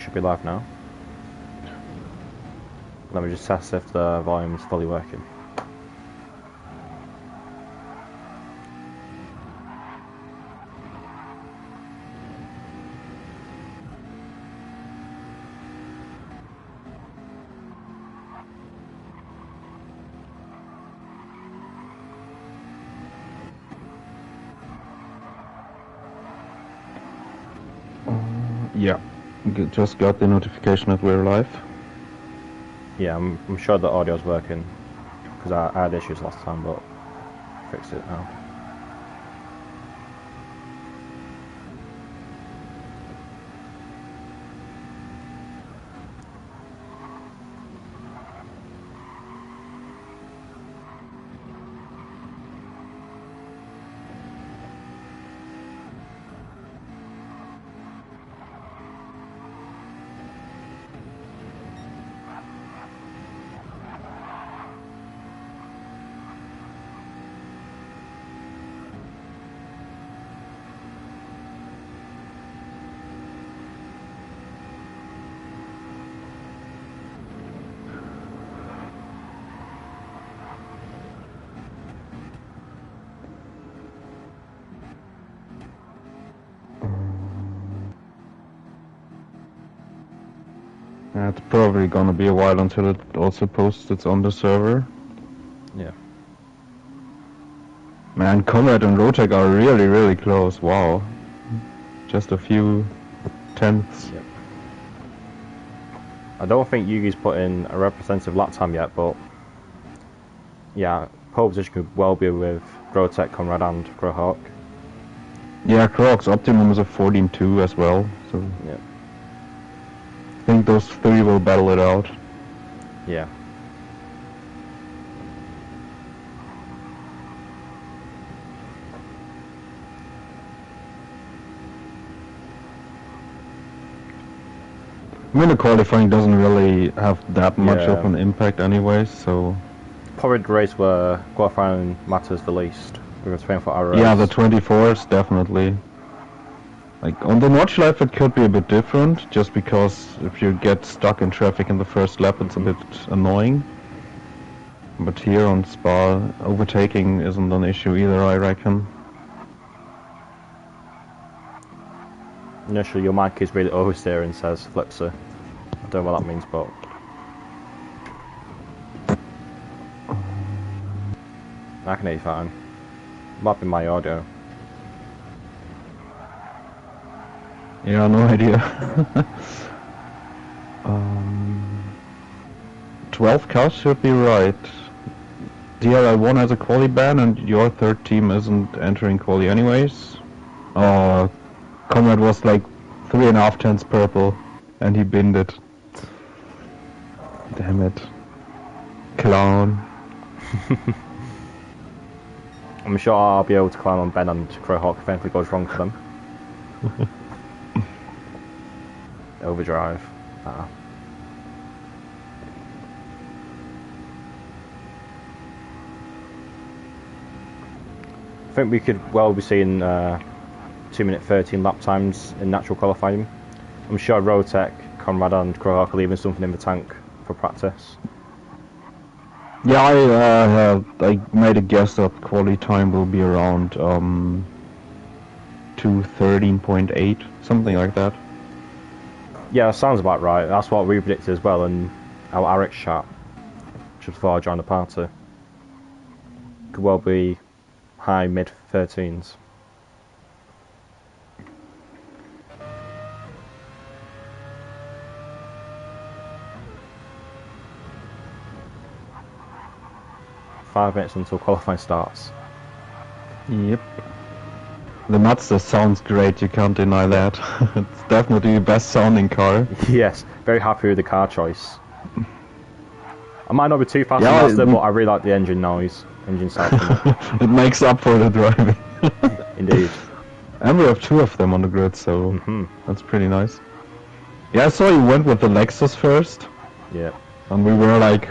Should be live now. Let me just test if the volume is fully working. Yeah, just got the notification that we're live. Yeah, I'm sure the audio's working, because I had issues last time, but fixed it now. It's probably gonna be a while until it also posts it's on the server. Yeah. Man, Comrade and Rotec are really close, wow. Just a few tenths. Yep. I don't think Yugi's put in a representative lap time yet, but yeah, pole position could well be with Rotec, Conrad and Crowhawk. Yeah, Crowhawk's optimum is a 14.2 as well, so Yeah. I think those three will battle it out. Yeah. I mean, the qualifying doesn't really have that much Yeah. of an impact anyways, so... Probably the race where qualifying matters the least, with a 24-hour race. Yeah, the 24s, definitely. Like, on the Notch Life it could be a bit different, just because if you get stuck in traffic in the first lap it's a bit annoying. But here on Spa, overtaking isn't an issue either, I reckon. Initially, your mic is really oversteer and says Flipser. I don't know what that means, but... I can hear you fine. Might be my audio. Yeah, no idea. 12 cars should be right. DRL1 has a quali ban and your third team isn't entering quali anyways. Conrad was like 3.5 tenths purple and he binned it. Damn it. Clown. I'm sure I'll be able to climb on Ben and Crowhawk if anything goes wrong for them. Overdrive. Ah. I think we could well be seeing 2-minute 13 lap times in natural qualifying. I'm sure Rotec, Conrad and Crowhawk are leaving something in the tank for practice. Yeah, I made a guess that quali time will be around 2:13.8, something like that. Yeah, sounds about right. That's what we predicted as well in our RX chat just before I joined the party. Could well be high mid 13s. Five minutes until qualifying starts. Yep. The Mazda sounds great, you can't deny that. It's definitely the best sounding car. Yes, very happy with the car choice. I might not be too fast Yeah, on Mazda, but I really like the engine noise, engine sound. It makes up for the driving. Indeed. And we have two of them on the grid, so that's pretty nice. Yeah, I saw you went with the Lexus first, Yeah. and we were like,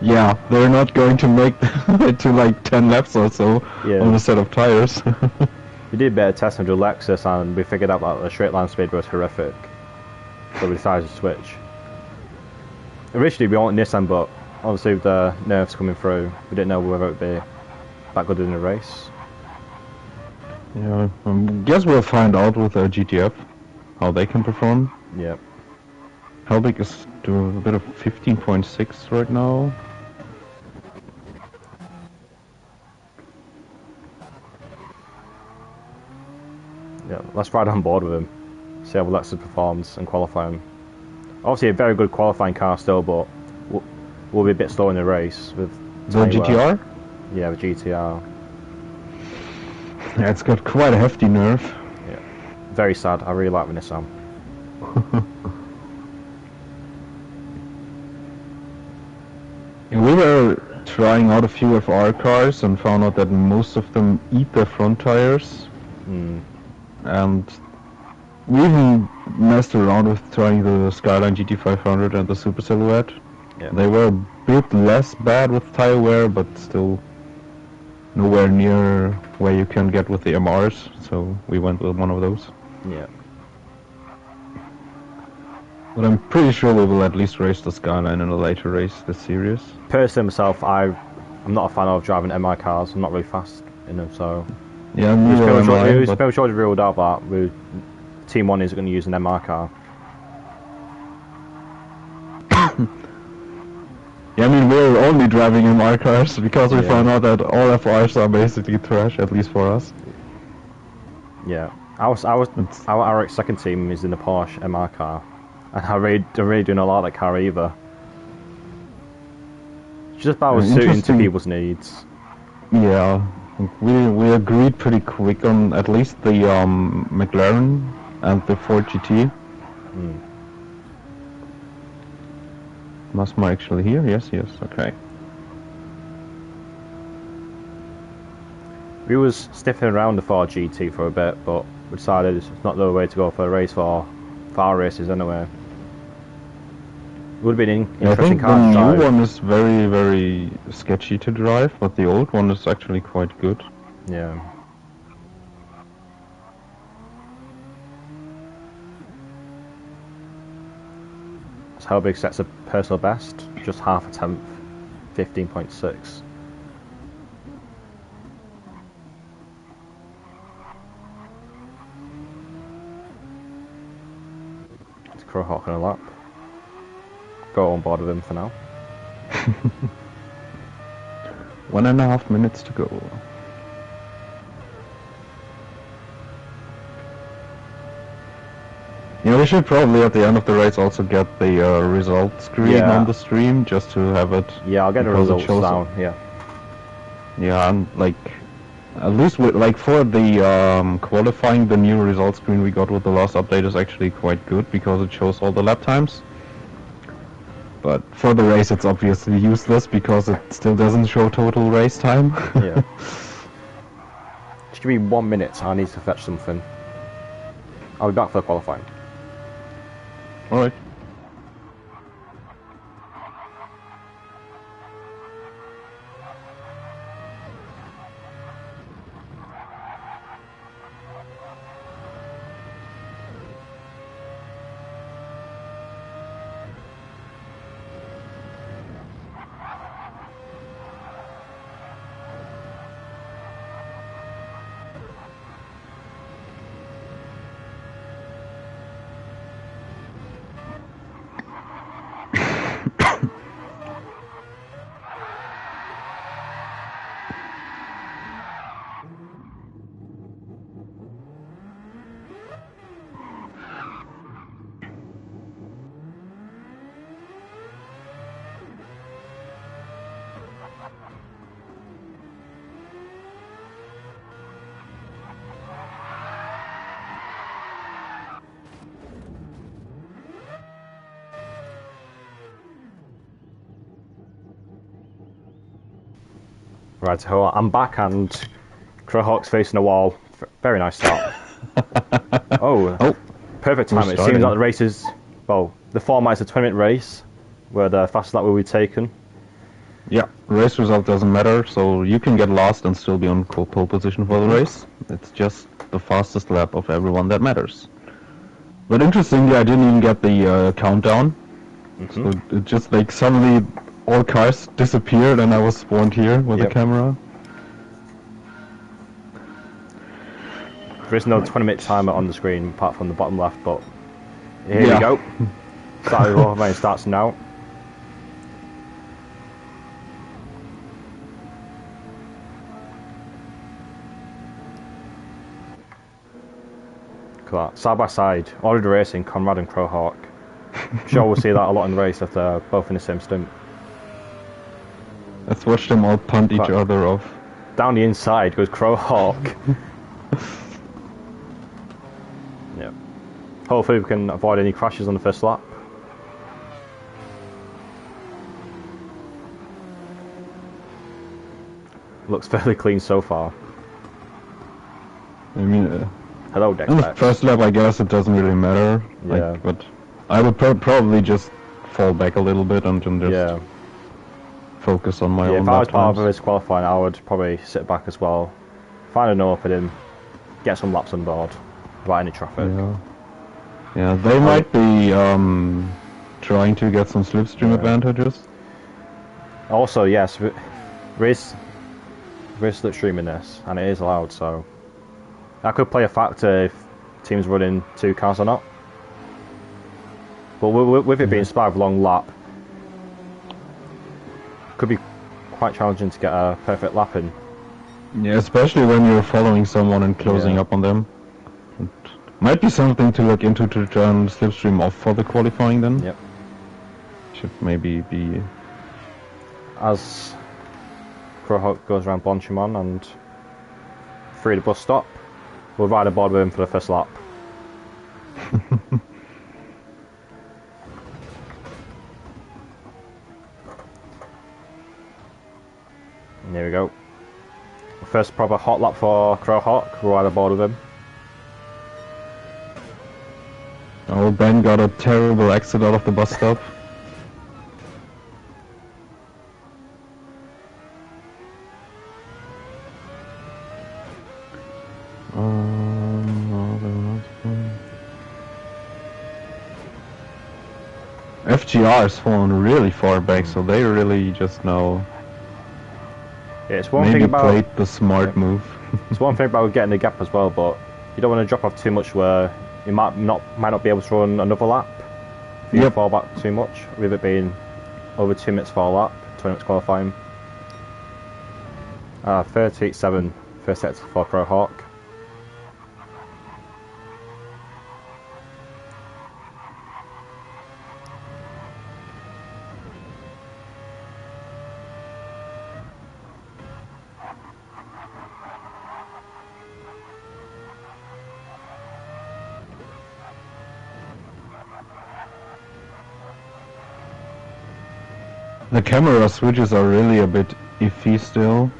yeah, they're not going to make it to like 10 laps or so on a set of tires. We did a bit of testing with the Lexus and we figured out that the straight line speed was horrific. so we decided to switch. Originally we wanted Nissan, but obviously with the nerfs coming through, we didn't know whether it would be that good in a race. Yeah, guess we'll find out with GTF how they can perform. Yeah. Helbig is doing a bit of 15.6 right now. Yeah, let's ride on board with him. See how Lexus performs and qualify him. Obviously a very good qualifying car still, but we'll be a bit slow in the race with The GTR? Yeah, the GTR. Yeah, it's got quite a hefty nerf. Yeah. Very sad. I really like the Nissan. We were trying out a few FR cars and found out that most of them eat their front tires. And we even messed around with trying the Skyline GT500 and the Super Silhouette. Yeah. They were a bit less bad with tire wear, but still nowhere near where you can get with the MRs, so we went with one of those. Yeah. But I'm pretty sure we will at least race the Skyline in a later race this series. Personally myself, I'm not a fan of driving MI cars. I'm not really fast in them, so... Yeah, neither am I, It was but... pretty much ruled out that Team 1 is going to use an MR car. Yeah, I mean, we're only driving MR cars because we Yeah. found out that all FRs are basically trash, at least for us. Yeah. Our second team is in the Porsche MR car. And I'm really doing a lot of that car either. It's just about suiting to interesting. people's needs. Yeah, we agreed pretty quick on at least the McLaren and the Ford GT. Masma actually here? Yes, okay. We was sniffing around the Ford GT for a bit, but we decided it's not the way to go for a race for our races anyway. It would have been an Yeah, I interesting think car the to drive. new one is very, very sketchy to drive, but the old one is actually quite good. Yeah. So Helbig sets a personal best, just half a tenth, 15.6. It's Crowhawk on a lap. Go on board with him for now. 1.5 minutes to go. Yeah, we should probably at the end of the race also get the result screen Yeah. on the stream, just to have it. Yeah, I'll get the because it results shows- down, yeah. Yeah, and like, at least with, like for the qualifying, the new result screen we got with the last update is actually quite good because it shows all the lap times. But for the race it's obviously useless because it still doesn't show total race time. Yeah. Just give me 1 minute, I need to fetch something. I'll be back for the qualifying. Alright. Right, so I'm back and Crowhawk's facing a wall. Very nice start. Oh, perfect time. It starting. seems like the race is, well, the format is a 20-minute race where the fastest lap will be taken. Yeah, race result doesn't matter, so you can get lost and still be on pole position for the race. It's just the fastest lap of everyone that matters. But interestingly, I didn't even get the countdown. So it just like suddenly all cars disappeared and I was spawned here with the camera. There is no 20-minute timer on the screen apart from the bottom left, but here we go. Starts now. Cool. Side by side, already racing Conrad and Crowhawk. I'm sure we'll see that a lot in the race if they're both in the same stint. Let's watch them all punt each other off. Down the inside goes Crowhawk. Yep. Hopefully we can avoid any crashes on the first lap. Looks fairly clean so far. I mean, hello, Dex. in the first lap, I guess it doesn't really matter. Yeah. Like, but I would probably just fall back a little bit and just focus on my own. If I was part of this qualifying, I would probably sit back as well, find an opening, get some laps on board without any traffic. Yeah, they might be trying to get some slipstream advantages. Also, yes, there is slipstream in this, and it is allowed, so that could play a factor if teams running 2 cars or not. But with it being Spa with long lap, could be quite challenging to get a perfect lap in. Yeah, especially when you're following someone and closing up on them. It might be something to look into to turn slipstream off for the qualifying then. Yep. Should maybe be... As Crowhawk goes around Bonchimon and through the bus stop, we'll ride aboard with him for the first lap. And there we go. First proper hot lap for Crowhawk, we'll ride aboard with him. Oh, Ben got a terrible exit out of the bus stop. FGR is fallen really far back, so they really just know. Yeah, it's one maybe thing about played the smart move. It's one thing about getting the gap as well, but you don't want to drop off too much where you might not be able to run another lap if you fall back too much, with it being over 2 minutes for a lap, 20 minutes qualifying. 38.7 first sector for Crowhawk. The camera switches are really a bit iffy still.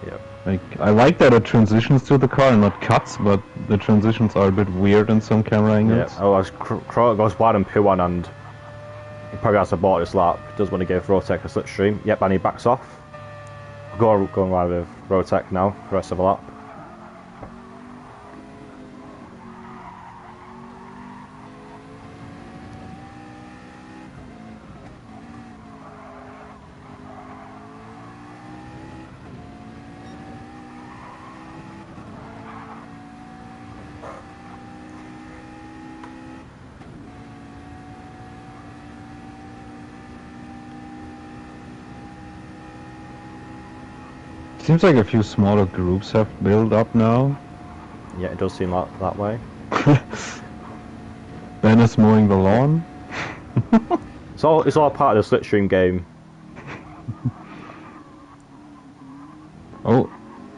Yep. Like, I like that it transitions to the car and not cuts, but the transitions are a bit weird in some camera angles. Yeah. Oh, as Crowhawk goes wide on P1 and he probably has to abort this lap. He does want to give Rotec a slipstream. Yep, and he backs off. Going wide with Rotec now, the rest of the lap. Seems like a few smaller groups have built up now. Yeah, it does seem like that way. Ben is mowing the lawn. It's all part of the slipstream game. Oh,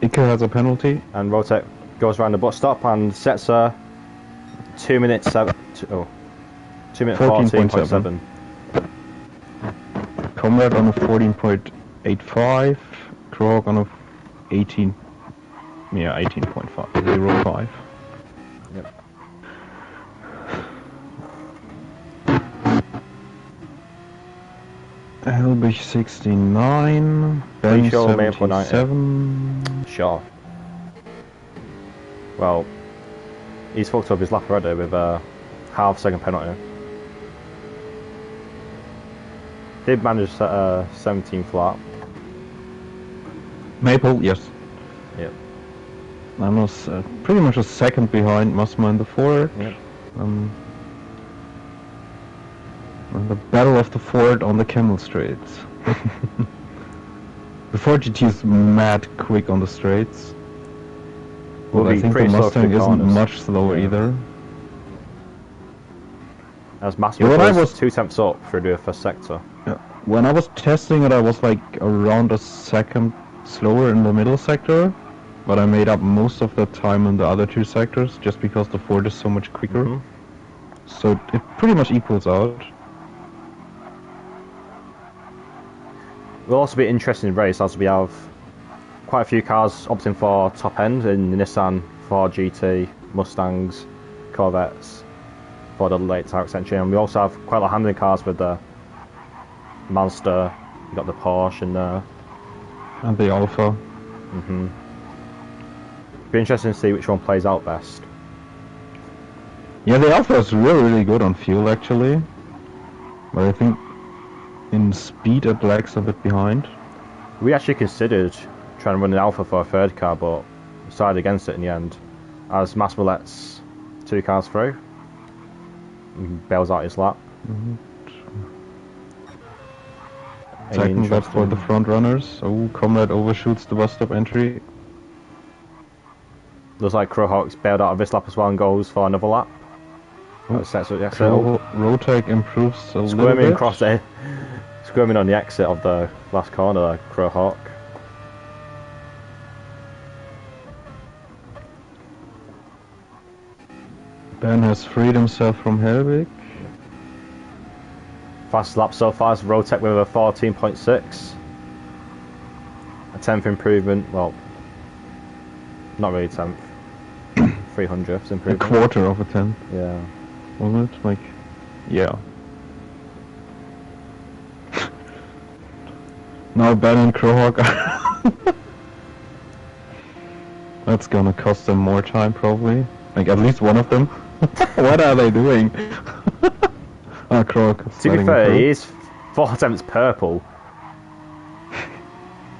Iker has a penalty. And Rotec goes around the bus stop and sets a 2 minutes 14.7. Comrade on a 14.85. Krog on a 18. Yeah, 18.5. Yep. Helbich 69. Ben 77. Sure. Well, he's fucked up his lap already with half-second penalty. Did manage to set a 17th lap. Maple, yes. Yep. I was pretty much a second behind Masma in the Ford. Yep. And the Battle of the Ford on the Camel Straights. The Ford GT is mad quick on the straights. Will But I be think the pretty slow Mustang through isn't corners. much slower Yeah. either. As Massimo Yeah, when I was was- 2 tenths up through the first sector. Yeah. When I was testing it, I was like around a second slower in the middle sector, but I made up most of the time in the other two sectors just because the Ford is so much quicker. Mhm. So it pretty much equals out. Will also be an interesting race as we have quite a few cars opting for top end in the Nissan, Ford GT, Mustangs, Corvettes for the late type extension. And we also have quite a lot of handling cars with the Mazda, you got the Porsche and And the Alpha. be interesting to see which one plays out best. Yeah, the Alpha is really good on fuel actually. But I think in speed it lags a bit behind. We actually considered trying to run an Alpha for a third car, but decided against it in the end, as Massimo lets 2 cars through and bails out his lap. Second lap for the front runners. Oh, Comrade overshoots the bus stop entry. Looks like Crowhawk's bailed out of this lap as well and goes for another lap. That sets up the exit. Rotec improves a little Squirming bit. across there, squirming on the exit of the last corner, Crowhawk. Ben has freed himself from Helvig. Fast lap so far is Rotec with a 14.6. A 10th improvement, well, not really 10th. 300th A improvement. quarter of a 10, Yeah. wasn't it? Like, yeah. Now Ben and Crowhawk. That's gonna cost them more time probably. Like at least one of them. What are they doing? Crowhawk. To be fair, he is 4 tenths purple.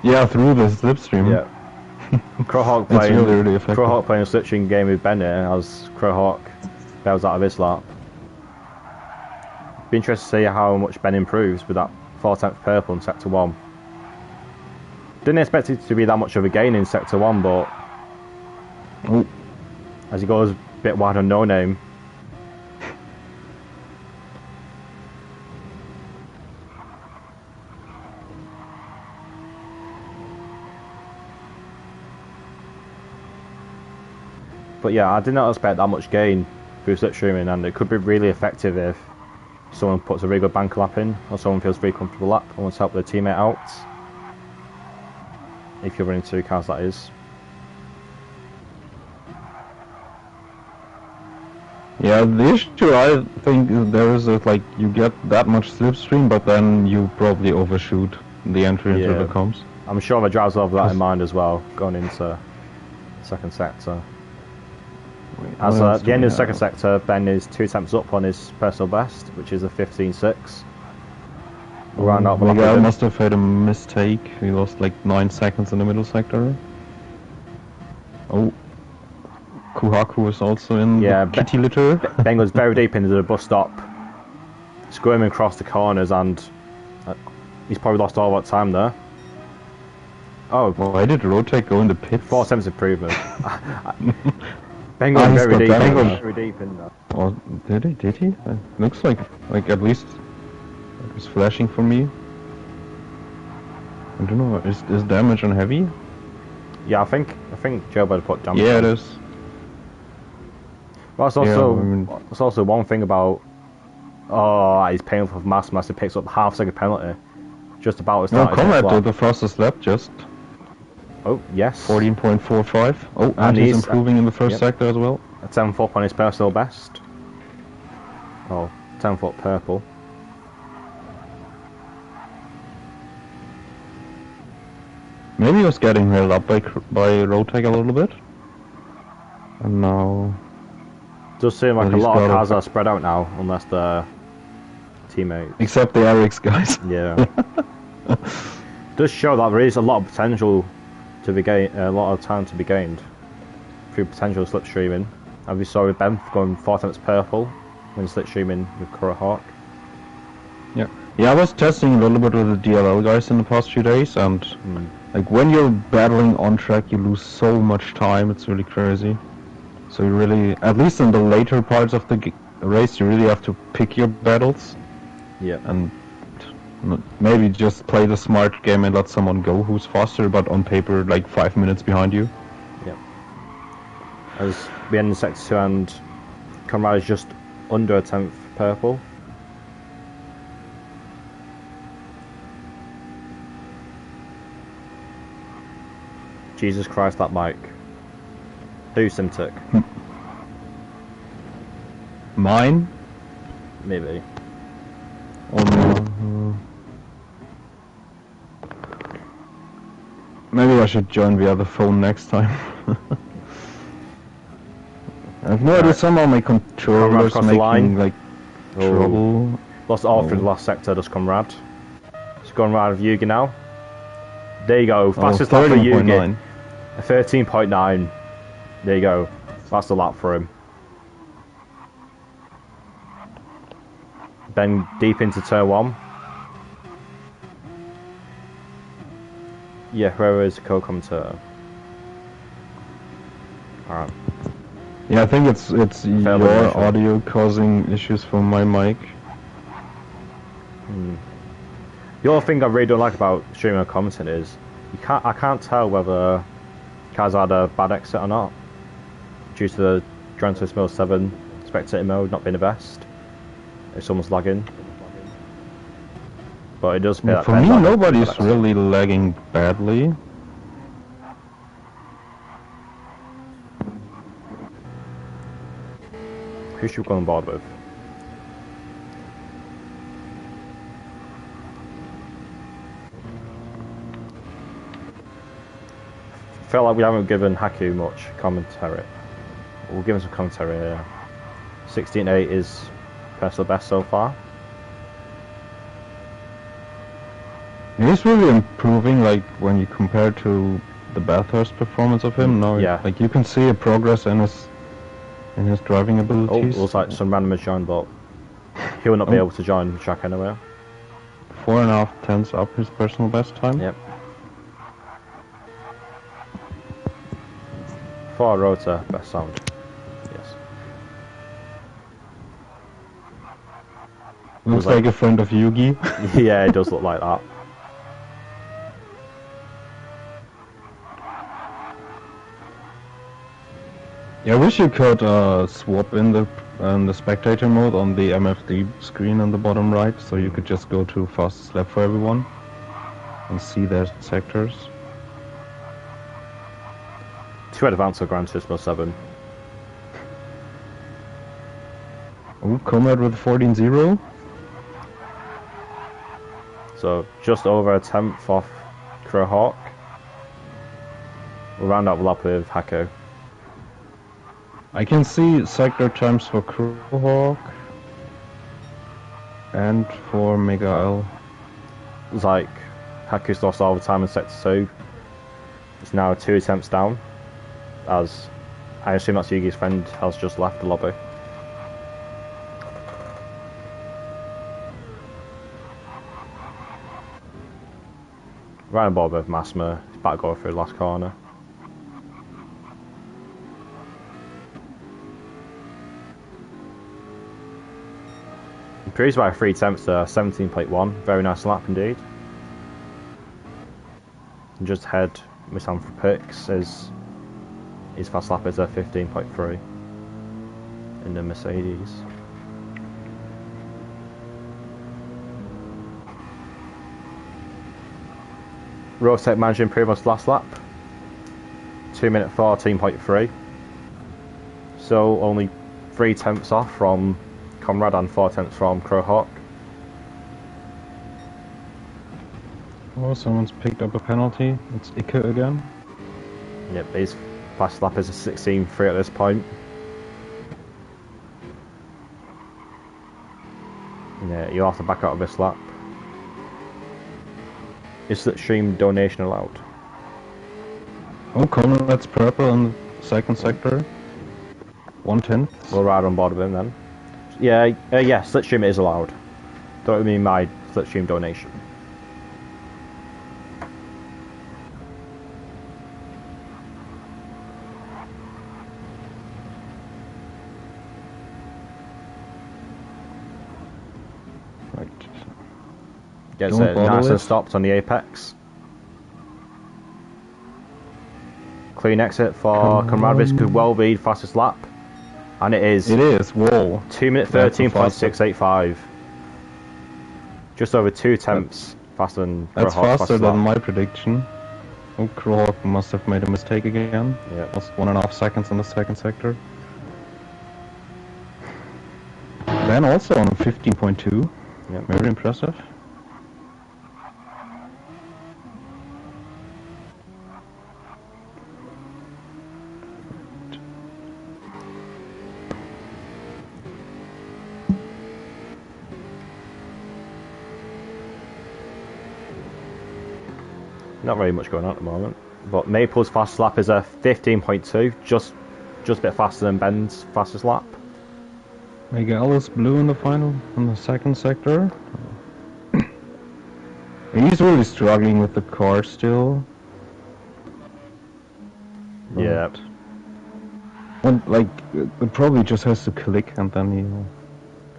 Yeah, through the slipstream. Yeah. Crowhawk It's playing, really effective. Crowhawk playing a switching game with Ben here as Crowhawk bails out of his lap. Be interested to see how much Ben improves with that 4 tenths purple in sector 1. Didn't expect it to be that much of a gain in sector 1, but Oh, as he goes a bit wide on no name. But yeah, I did not expect that much gain through slipstreaming, and it could be really effective if someone puts a really good bank lap in, or someone feels very comfortable lap and wants to help their teammate out. If you're running 2 cars, that is. yeah, the issue I think is there is like you get that much slipstream, but then you probably overshoot the entry into Yeah. the comms. I'm sure the drivers will have that in mind as well, going into second sector. As What else at do the end we of the second have? sector, Ben is 2 tenths up on his personal best, which is a 15.6. We'll round out the lap Miguel with him. must have had a mistake. He lost like 9 seconds in the middle sector. Oh, Kuhaku is also in Yeah, the kitty litter. Ben goes very deep into the bus stop, squirming across the corners, and he's probably lost all that time there. Oh, Why did Rotec go in the pits? 4 tenths improvement. Ben Ah, going he's very got deep that. in He there. goes- Very deep in there. Oh, did he? Did he? Looks like at least it was flashing for me. I don't know. Is damage on heavy? Yeah, I think Joe better put damage Yeah, on. it is. Well, Yeah, that's also one thing about. Oh, he's paying for Mass. He picks up half-second penalty. Just about to No, start his next Comrade lap. did the fastest lap, just Oh, yes. 14.45. Oh, and, And he's he's- improving in the first yep. sector as well. A 10th up on his personal best. Oh, 10th up purple. Maybe he was getting held up by Rotec a little bit. And now Does seem like Well, a he's lot of got cars are spread out now, unless they're teammates. Except the RX guys. Yeah. Does show that there is a lot of potential to be gained, a lot of time to be gained through potential slipstreaming. As we saw with Ben going 4 times purple when slipstreaming with Kurahawk. Yeah. Yeah, I was testing a little bit with the DLL guys in the past few days, and like when you're battling on track, you lose so much time. It's really crazy. So you really, at least in the later parts of the race, you really have to pick your battles. Yeah. And maybe just play the smart game and let someone go who's faster, but on paper like 5 minutes behind you. Yep. As we end in sector 2 and Conrad is just under a 10th purple. Jesus Christ, that mic. Who Simtic? Mine? Maybe. Maybe I should join via the phone next time. I have no idea, somehow my controller's making like trouble. Lost all through the last sector, does Conrad. It's Conrad of Yugi now. There you go, fastest lap for Yugi. 13.9. There you go, that's the lap for him. Ben deep into turn 1. Yeah, whoever is the co-commentator. Alright. Yeah, I think it's your audio causing issues from my mic. The other thing I really don't like about streaming and commenting is I can't tell whether cars had a bad exit or not due to the Gran Turismo 7 spectator mode not being the best. If someone's lagging. But it does appear that for me, nobody's really lagging badly. Who should we go on board with? I feel like we haven't given Haku much commentary. We'll give him some commentary here. 16.8 is personal best so far. He's really improving, like when you compare to the Bathurst performance of him. No, yeah, like you can see a progress in his driving abilities. Oh, looks like some random has joined, but he will not be able to join the track anyway. 4.5 tenths up his personal best time. Yep. 4 rotor best sound. Yes. Looks like a friend of Yugi. Yeah, it does look like that. Yeah, I wish you could swap in the spectator mode on the MFD screen on the bottom right, so you could just go to fastest lap for everyone and see their sectors. 2 advance for Gran Turismo 7. Oh, Comrade with 14.0. So just over a 10th off Kurahawk. We'll round out the lap with Hako. I can see sector times for Kurahawk and for Mega L. It's like Haku's lost all the time in sector 2. It's now 2 attempts down, as I assume that's Yugi's friend has just left the lobby. Right on board with Masma, he's about to go through the last corner. Increased by 3 attempts to 17.1, very nice lap indeed. And just ahead, Miss Picks is his fast lap is a 15.3 in the Mercedes. Rotec managed to improve on his last lap. 2 minute 14.3. So only 3 tenths off from Conrad and 4 tenths from Kurahawk. Oh, someone's picked up a penalty. It's Ike again. Yep, his fast lap is a 16.3 at this point. Yeah, you'll have to back out of this lap. Is slipstream donation allowed? Oh, Conrad's purple in the second sector. 1/10. We'll ride on board with him then. Yeah, yeah, slipstream is allowed. Don't mean my slipstream donation. Right. Gets Don't it bother nice and with. stopped on the apex. Clean exit for Conrad. This could well be fastest lap. And it is. It is. Whoa. 2 minute That's the 13.685. Just over 2 tenths faster than That's Crowhawk's faster fastest than lap. my prediction. Oh, Crowhawk must have made a mistake again. Yeah. Lost 1.5 seconds in the second sector. Then also on 15.2. Yeah. Very impressive. Not very much going on at the moment. But Maple's fastest lap is a 15.2, just a bit faster than Ben's fastest lap. Miguel is blue in the final, in the second sector. He's really struggling with the car still. Yeah. And like, it probably just has to click and then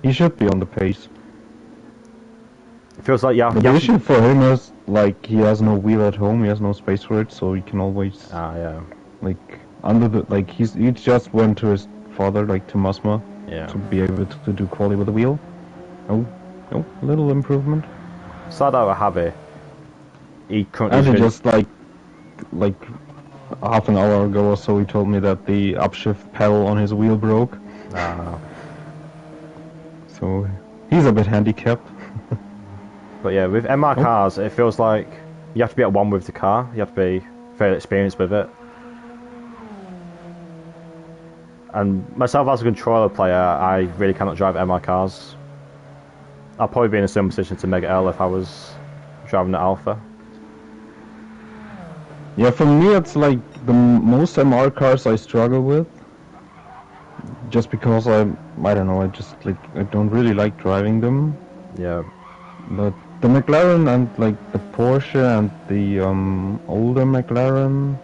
he should be on the pace. It feels like The issue for him is, like, he has no wheel at home, he has no space for it, so he can always, yeah. like, he just went to his father, like, to Masma, Yeah. to be able to do quali with the wheel. Oh, little improvement. Sad out of Javi. He currently And he should- just, like, half an hour ago or so, he told me that the upshift pedal on his wheel broke, so he's a bit handicapped. But yeah, with MR cars, it feels like you have to be at one with the car. You have to be fairly experienced with it. And myself as a controller player, I really cannot drive MR cars. I'll probably be in a similar position to Mega L if I was driving the Alpha. Yeah, for me it's like the most MR cars I struggle with. Just because I don't know, I don't really like driving them. Yeah. But the McLaren and like the Porsche and the older McLaren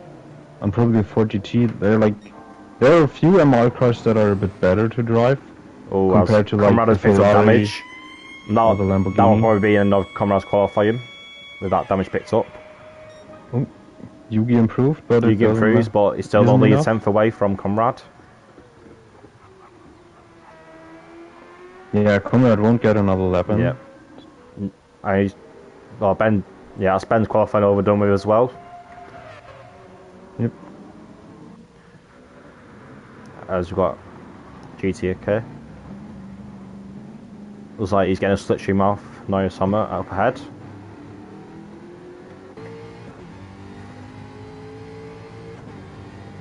and probably the Ford GT, there are a few MR cars that are a bit better to drive Oh, compared to like Conrad the has picked up Ferrari damage. or the Lamborghini. That will probably be another Conrad's qualifying with that damage picked up. Yugi improved, but You get improves, but he's still isn't only a enough. tenth away from Conrad. Yeah, Conrad won't get another lap in. Yeah. Ben, yeah, that's Ben's qualifying overdone with as well. Yep. As we've got GTK. Looks like he's getting a slipstream off Noah Sommer up ahead.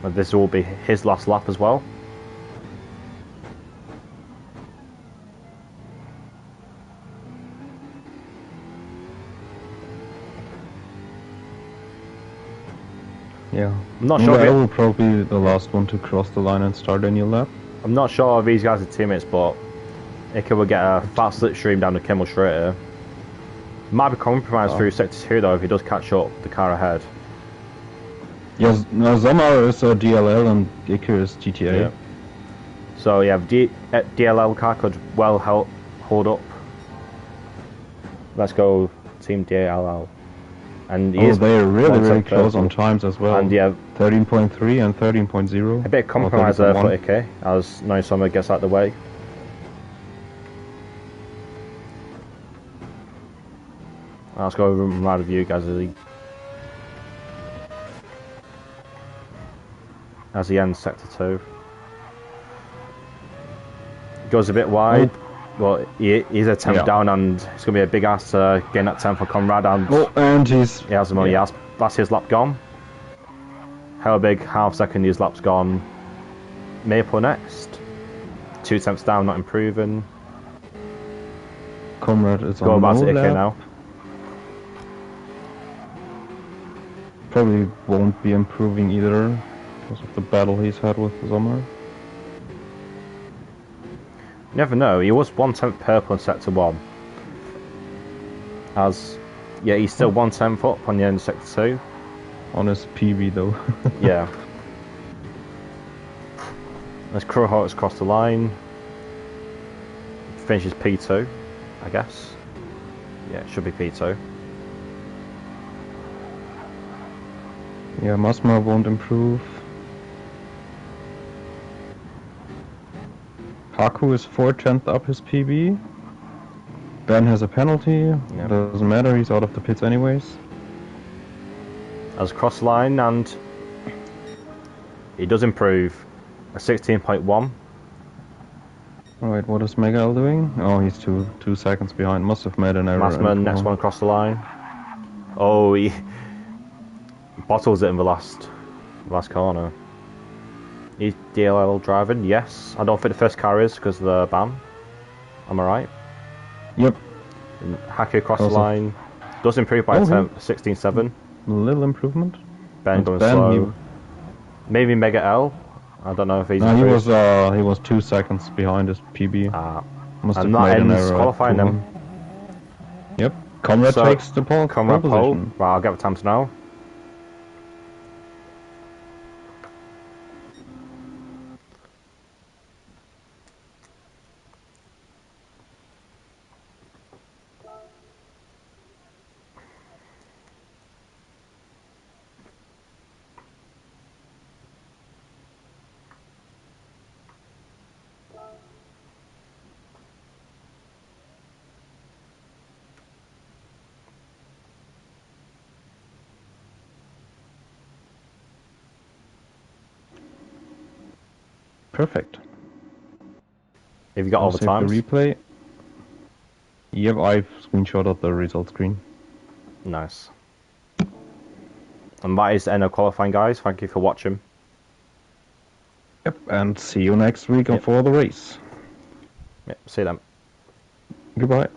And this will be his last lap as well. Yeah. I'm not sure. I will probably be the last one to cross the line and start a new lap. I'm not sure if these guys are teammates, but Ika will get a fat slipstream down the Kimmel straight here. Might be compromised through sector 2 though if he does catch up the car ahead. Yes, no, Zamar is a DLL and Iker is GTA. Yeah. So yeah, DLL car could well hold up. Let's go Team DLL. And he is they're really, one really second close on first. times as well. And yeah, 13.3 and 13.0. a bit of compromise there for Ike as Noah Sommer gets out of the way. Let's go over and ride with you guys as he ends sector 2. Goes a bit wide. Well, he's a 10th down, and it's going to be a big ass to gain that 10 for Conrad. And he's... he has the money. That's his lap gone. How big half second his lap's gone. Maple next. 2 tenths down, not improving. Comrade is Go on about no it okay lap. now. Probably won't be improving either because of the battle he's had with Sommer. You never know. He was 1/10 purple in Sector 1. Yeah, he's still 1/10 up on the end of Sector 2. On his PB though. Yeah. As Crowhawk's across the line. Finishes P2, I guess. Yeah, it should be P2. Yeah, Masma won't improve. Haku is 4/10 up his PB. Ben has a penalty. Yep. Doesn't matter, he's out of the pits anyways. As cross line, and he does improve. A 16.1. Alright, what is Megal doing? Oh, he's 2 seconds behind. Must have made an error. Massman, next one across the line. Oh, he bottles it in the last corner. He's DLL driving, yes. I don't think the first car is because of the ban. Am I right? Yep. Hacky across the line. Does improve by 16.7. A little improvement. Ben going slow. Maybe Mega L. I don't know if he's. No, he was 2 seconds behind his PB. Must have and that made an ends error. qualifying them. Yep. Comrade takes the pole. Comrade pole. Well, I'll get the times now. Perfect. Have you got all the times? The replay. Yep, I've screenshotted the result screen. Nice. And that is the end of qualifying, guys. Thank you for watching. Yep, and see you next week for the race. Yep, see you then. Goodbye.